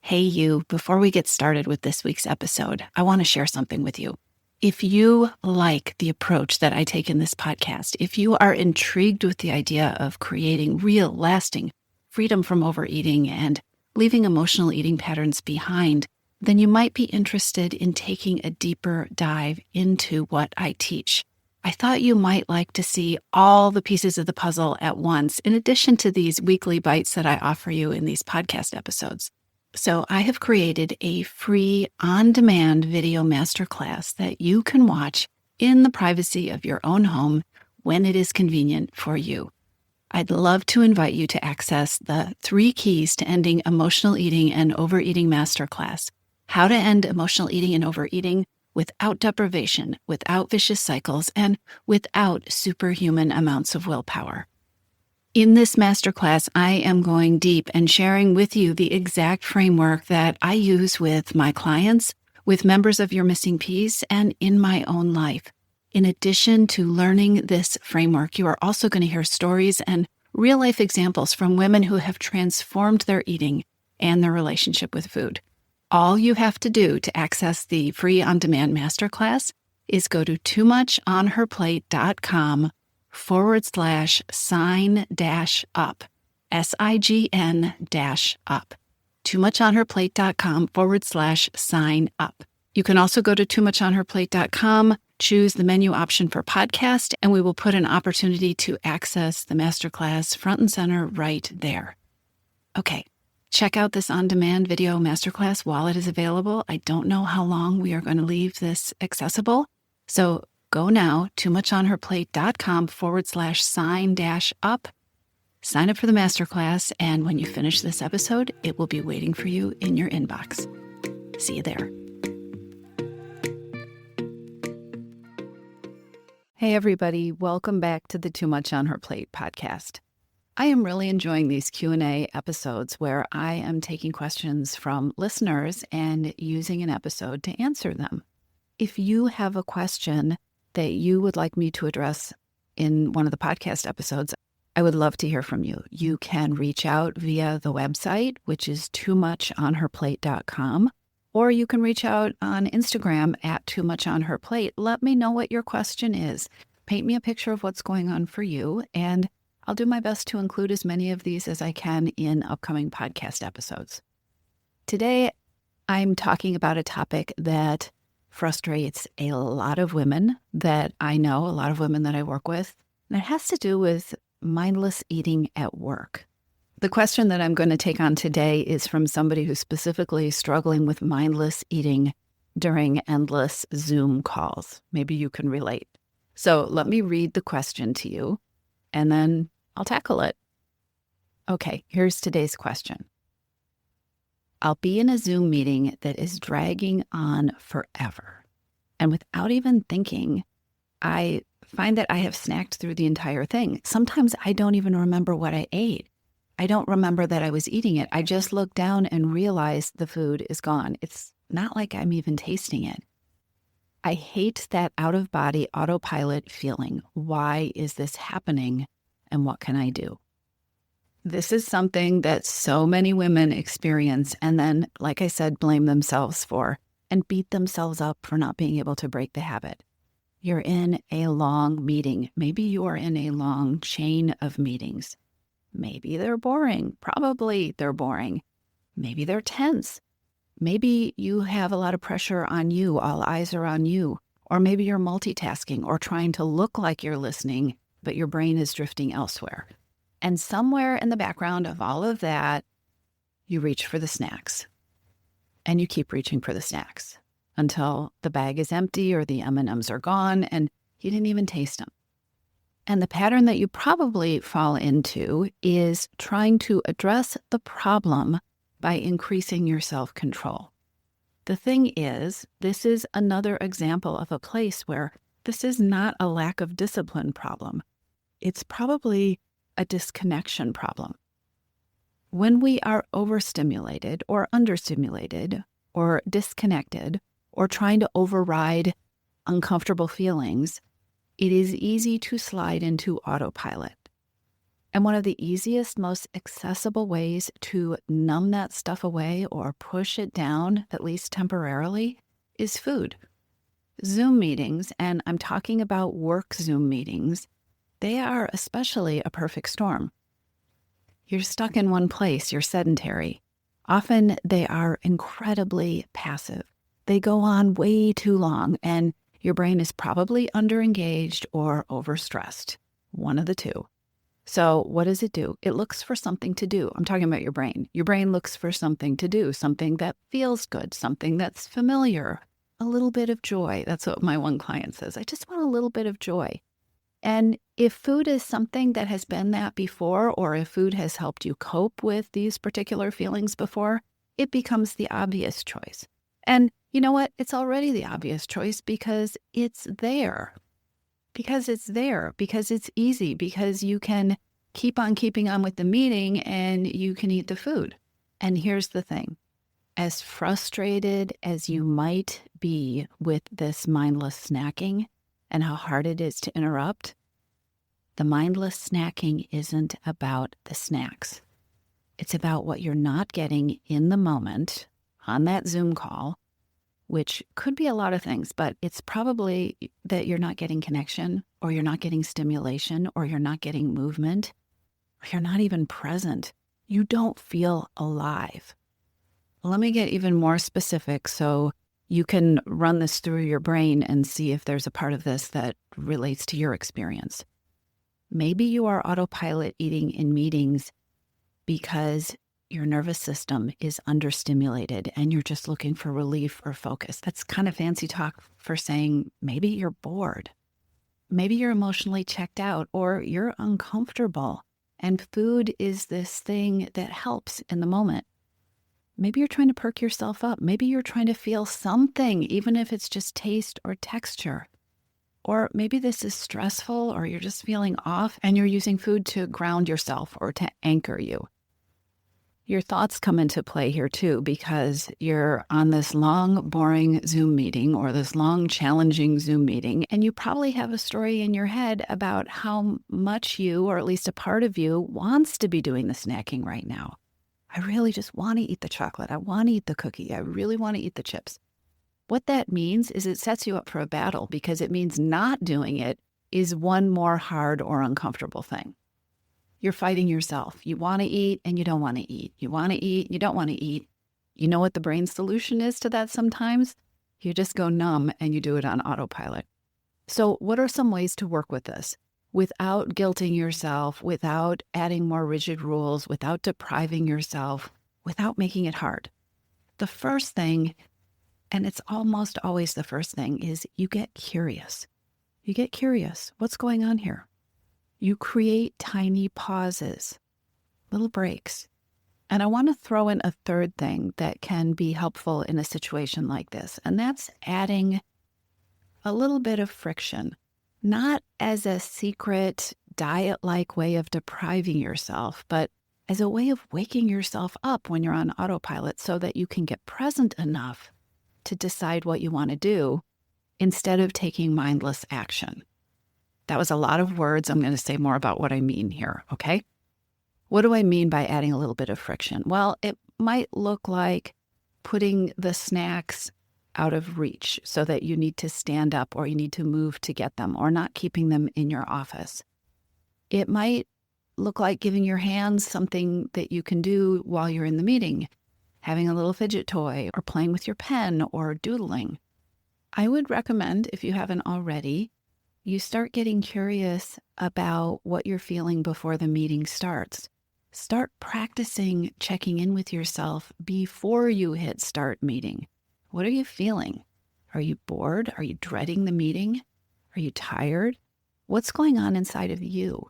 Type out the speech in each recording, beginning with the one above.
Hey, you, before we get started with this week's episode, I want to share something with you. If you like the approach that I take in this podcast, if you are intrigued with the idea of creating real, lasting freedom from overeating and leaving emotional eating patterns behind, then you might be interested in taking a deeper dive into what I teach. I thought you might like to see all the pieces of the puzzle at once, in addition to these weekly bites that I offer you in these podcast episodes. So I have created a free on-demand video masterclass that you can watch in the privacy of your own home when it is convenient for you. I'd love to invite you to access the 3 keys to ending emotional eating and overeating masterclass. How to end emotional eating and overeating without deprivation, without vicious cycles, and without superhuman amounts of willpower. In this masterclass, I am going deep and sharing with you the exact framework that I use with my clients, with members of Your Missing Piece, and in my own life. In addition to learning this framework, you are also going to hear stories and real-life examples from women who have transformed their eating and their relationship with food. All you have to do to access the free on-demand masterclass is go to toomuchonherplate.com/sign-up, SIGN-up, toomuchonherplate.com/sign-up. You can also go to toomuchonherplate.com, choose the menu option for podcast, and we will put an opportunity to access the masterclass front and center right there. Okay, check out this on-demand video masterclass while it is available. I don't know how long we are going to leave this accessible, so go now, toomuchonherplate.com/sign-up. Sign up for the masterclass, and when you finish this episode, it will be waiting for you in your inbox. See you there. Hey, everybody. Welcome back to the Too Much on Her Plate podcast. I am really enjoying these Q&A episodes where I am taking questions from listeners and using an episode to answer them. If you have a question that you would like me to address in one of the podcast episodes, I would love to hear from you. You can reach out via the website, which is toomuchonherplate.com, or you can reach out on Instagram at toomuchonherplate. Let me know what your question is. Paint me a picture of what's going on for you, and I'll do my best to include as many of these as I can in upcoming podcast episodes. Today, I'm talking about a topic that frustrates a lot of women that I know, a lot of women that I work with, and it has to do with mindless eating at work. The question that I'm going to take on today is from somebody who's specifically struggling with mindless eating during endless Zoom calls. Maybe you can relate. So let me read the question to you, and then I'll tackle it. Okay, here's today's question. I'll be in a Zoom meeting that is dragging on forever. And without even thinking, I find that I have snacked through the entire thing. Sometimes I don't even remember what I ate. I don't remember that I was eating it. I just look down and realize the food is gone. It's not like I'm even tasting it. I hate that out-of-body autopilot feeling. Why is this happening? And what can I do? This is something that so many women experience and then, like I said, blame themselves for and beat themselves up for not being able to break the habit. You're in a long meeting. Maybe you are in a long chain of meetings. Maybe they're boring. Probably they're boring. Maybe they're tense. Maybe you have a lot of pressure on you. All eyes are on you. Or maybe you're multitasking or trying to look like you're listening, but your brain is drifting elsewhere. And somewhere in the background of all of that, you reach for the snacks. And you keep reaching for the snacks until the bag is empty or the M&Ms are gone and you didn't even taste them. And the pattern that you probably fall into is trying to address the problem by increasing your self-control. The thing is, this is another example of a place where this is not a lack of discipline problem. It's probably a disconnection problem. When we are overstimulated or understimulated or disconnected or trying to override uncomfortable feelings, it is easy to slide into autopilot. And one of the easiest, most accessible ways to numb that stuff away or push it down, at least temporarily, is food. Zoom meetings, and I'm talking about work Zoom meetings, they are especially a perfect storm. You're stuck in one place, you're sedentary. Often they are incredibly passive. They go on way too long, and your brain is probably underengaged or overstressed, one of the two. So what does it do? It looks for something to do. I'm talking about your brain. Your brain looks for something to do, something that feels good, something that's familiar, a little bit of joy. That's what my one client says. I just want a little bit of joy. And if food is something that has been that before, or if food has helped you cope with these particular feelings before, it becomes the obvious choice. And you know what? It's already the obvious choice because it's there. Because it's easy, because you can keep on keeping on with the meeting and you can eat the food. And here's the thing. As frustrated as you might be with this mindless snacking and how hard it is to interrupt, the mindless snacking isn't about the snacks. It's about what you're not getting in the moment on that Zoom call, which could be a lot of things, but it's probably that you're not getting connection, or you're not getting stimulation, or you're not getting movement, or you're not even present. You don't feel alive. Let me get even more specific so you can run this through your brain and see if there's a part of this that relates to your experience. Maybe you are autopilot eating in meetings because your nervous system is understimulated and you're just looking for relief or focus. That's kind of fancy talk for saying maybe you're bored. Maybe you're emotionally checked out, or you're uncomfortable, and food is this thing that helps in the moment. Maybe you're trying to perk yourself up. Maybe you're trying to feel something, even if it's just taste or texture. Or maybe this is stressful, or you're just feeling off and you're using food to ground yourself or to anchor you. Your thoughts come into play here too, because you're on this long, boring Zoom meeting or this long, challenging Zoom meeting, and you probably have a story in your head about how much you, or at least a part of you, wants to be doing the snacking right now. I really just want to eat the chocolate. I want to eat the cookie. I really want to eat the chips. What that means is it sets you up for a battle, because it means not doing it is one more hard or uncomfortable thing. You're fighting yourself. You want to eat and you don't want to eat. You want to eat, you don't want to eat. You know what the brain's solution is to that sometimes? You just go numb and you do it on autopilot. So what are some ways to work with this without guilting yourself, without adding more rigid rules, without depriving yourself, without making it hard? The first thing, and it's almost always the first thing, is you get curious. You get curious. What's going on here? You create tiny pauses, little breaks. And I want to throw in a third thing that can be helpful in a situation like this, and that's adding a little bit of friction, not as a secret diet-like way of depriving yourself, but as a way of waking yourself up when you're on autopilot so that you can get present enough to decide what you want to do instead of taking mindless action. That was a lot of words. I'm going to say more about what I mean here, okay? What do I mean by adding a little bit of friction? Well, it might look like putting the snacks out of reach so that you need to stand up or you need to move to get them, or not keeping them in your office. It might look like giving your hands something that you can do while you're in the meeting, having a little fidget toy or playing with your pen or doodling. I would recommend, if you haven't already, you start getting curious about what you're feeling before the meeting starts. Start practicing checking in with yourself before you hit start meeting. What are you feeling? Are you bored? Are you dreading the meeting? Are you tired? What's going on inside of you?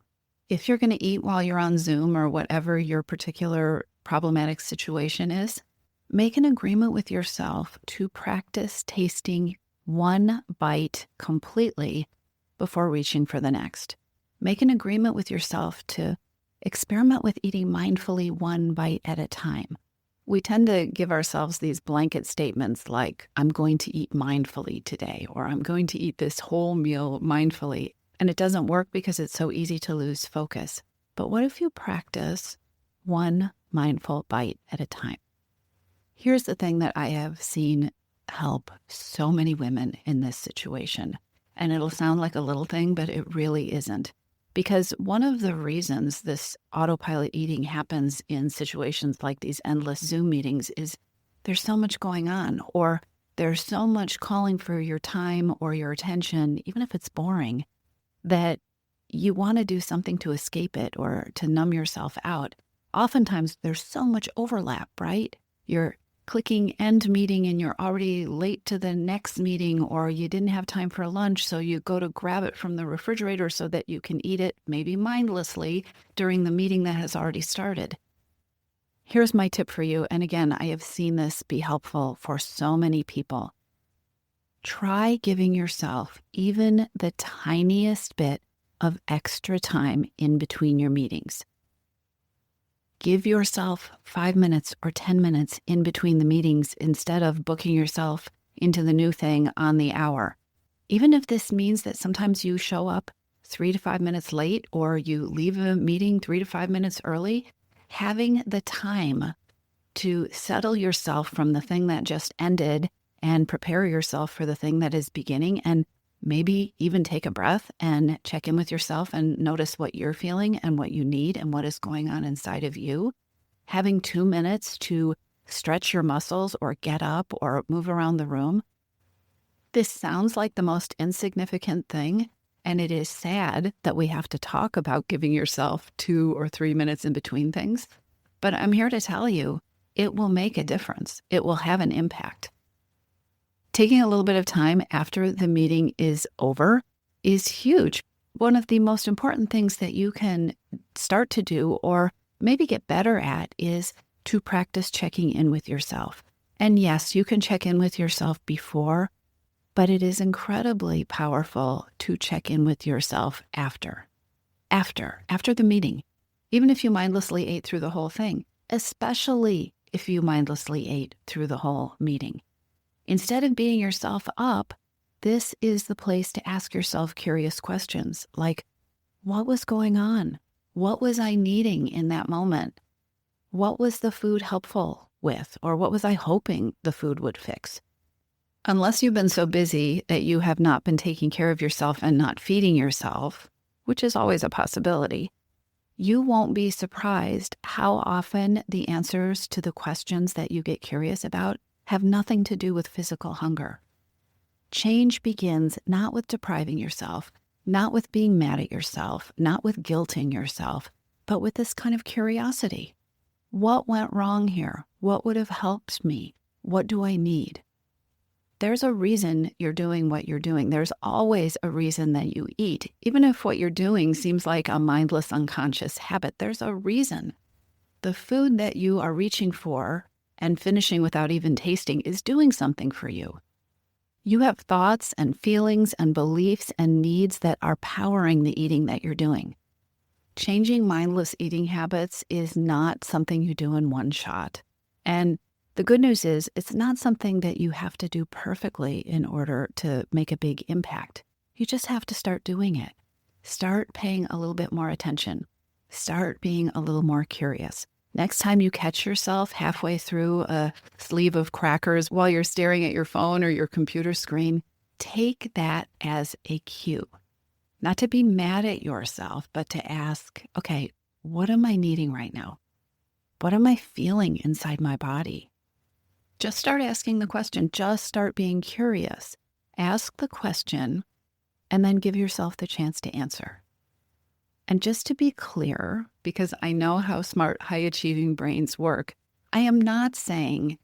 If you're going to eat while you're on Zoom or whatever your particular problematic situation is, make an agreement with yourself to practice tasting one bite completely before reaching for the next. Make an agreement with yourself to experiment with eating mindfully one bite at a time. We tend to give ourselves these blanket statements like, I'm going to eat mindfully today, or I'm going to eat this whole meal mindfully. And it doesn't work because it's so easy to lose focus. But what if you practice one mindful bite at a time? Here's the thing that I have seen help so many women in this situation. And it'll sound like a little thing, but it really isn't. Because one of the reasons this autopilot eating happens in situations like these endless Zoom meetings is there's so much going on, or there's so much calling for your time or your attention, even if it's boring, that you want to do something to escape it or to numb yourself out. Oftentimes, there's so much overlap, right? You're clicking end meeting and you're already late to the next meeting, or you didn't have time for lunch, so you go to grab it from the refrigerator so that you can eat it, maybe mindlessly, during the meeting that has already started. Here's my tip for you, and again, I have seen this be helpful for so many people. Try giving yourself even the tiniest bit of extra time in between your meetings. Give yourself 5 minutes or 10 minutes in between the meetings instead of booking yourself into the new thing on the hour. Even if this means that sometimes you show up 3 to 5 minutes late or you leave a meeting 3 to 5 minutes early, having the time to settle yourself from the thing that just ended and prepare yourself for the thing that is beginning, and maybe even take a breath and check in with yourself and notice what you're feeling and what you need and what is going on inside of you. Having 2 minutes to stretch your muscles or get up or move around the room. This sounds like the most insignificant thing, and it is sad that we have to talk about giving yourself 2 or 3 minutes in between things. But I'm here to tell you, it will make a difference. It will have an impact. Taking a little bit of time after the meeting is over is huge. One of the most important things that you can start to do or maybe get better at is to practice checking in with yourself. And yes, you can check in with yourself before, but it is incredibly powerful to check in with yourself after the meeting, even if you mindlessly ate through the whole thing, especially if you mindlessly ate through the whole meeting. Instead of beating yourself up, this is the place to ask yourself curious questions like, what was going on? What was I needing in that moment? What was the food helpful with? Or what was I hoping the food would fix? Unless you've been so busy that you have not been taking care of yourself and not feeding yourself, which is always a possibility, you won't be surprised how often the answers to the questions that you get curious about have nothing to do with physical hunger. Change begins not with depriving yourself, not with being mad at yourself, not with guilting yourself, but with this kind of curiosity. What went wrong here? What would have helped me? What do I need? There's a reason you're doing what you're doing. There's always a reason that you eat. Even if what you're doing seems like a mindless, unconscious habit, there's a reason. The food that you are reaching for and finishing without even tasting is doing something for you. You have thoughts and feelings and beliefs and needs that are powering the eating that you're doing. Changing mindless eating habits is not something you do in one shot. And the good news is it's not something that you have to do perfectly in order to make a big impact. You just have to start doing it. Start paying a little bit more attention. Start being a little more curious. Next time you catch yourself halfway through a sleeve of crackers while you're staring at your phone or your computer screen, take that as a cue. Not to be mad at yourself, but to ask, okay, what am I needing right now? What am I feeling inside my body? Just start asking the question. Just start being curious. Ask the question and then give yourself the chance to answer. And just to be clear, because I know how smart, high-achieving brains work, I am not saying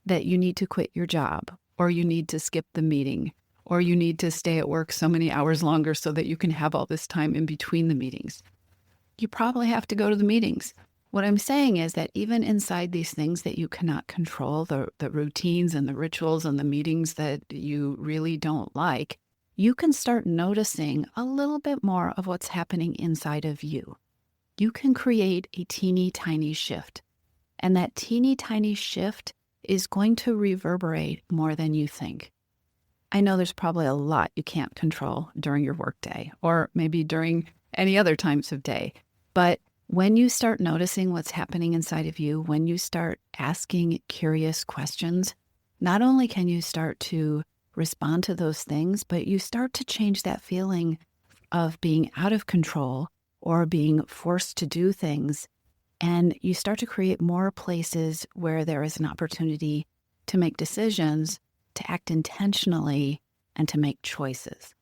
that you need to quit your job, or you need to skip the meeting, or you need to stay at work so many hours longer so that you can have all this time in between the meetings. You probably have to go to the meetings. What I'm saying is that even inside these things that you cannot control, the routines and the rituals and the meetings that you really don't like, you can start noticing a little bit more of what's happening inside of you. You can create a teeny tiny shift. And that teeny tiny shift is going to reverberate more than you think. I know there's probably a lot you can't control during your workday, or maybe during any other times of day. But when you start noticing what's happening inside of you, when you start asking curious questions, not only can you start to respond to those things, but you start to change that feeling of being out of control or being forced to do things. And you start to create more places where there is an opportunity to make decisions, to act intentionally, and to make choices.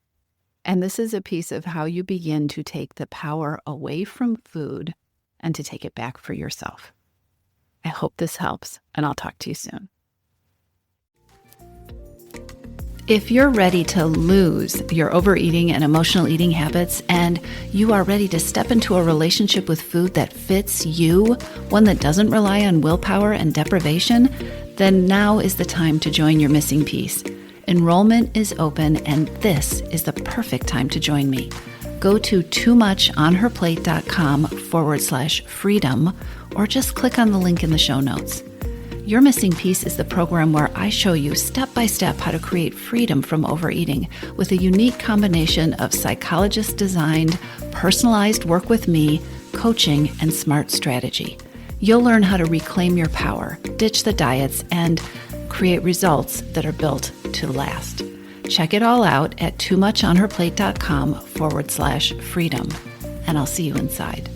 And this is a piece of how you begin to take the power away from food and to take it back for yourself. I hope this helps, and I'll talk to you soon. If you're ready to lose your overeating and emotional eating habits, and you are ready to step into a relationship with food that fits you, one that doesn't rely on willpower and deprivation, then now is the time to join your missing piece. Enrollment is open, and this is the perfect time to join me. Go to toomuchonherplate.com/freedom, or just click on the link in the show notes. Your Missing Piece is the program where I show you step-by-step how to create freedom from overeating with a unique combination of psychologist-designed, personalized work with me, coaching, and smart strategy. You'll learn how to reclaim your power, ditch the diets, and create results that are built to last. Check it all out at toomuchonherplate.com/freedom, and I'll see you inside.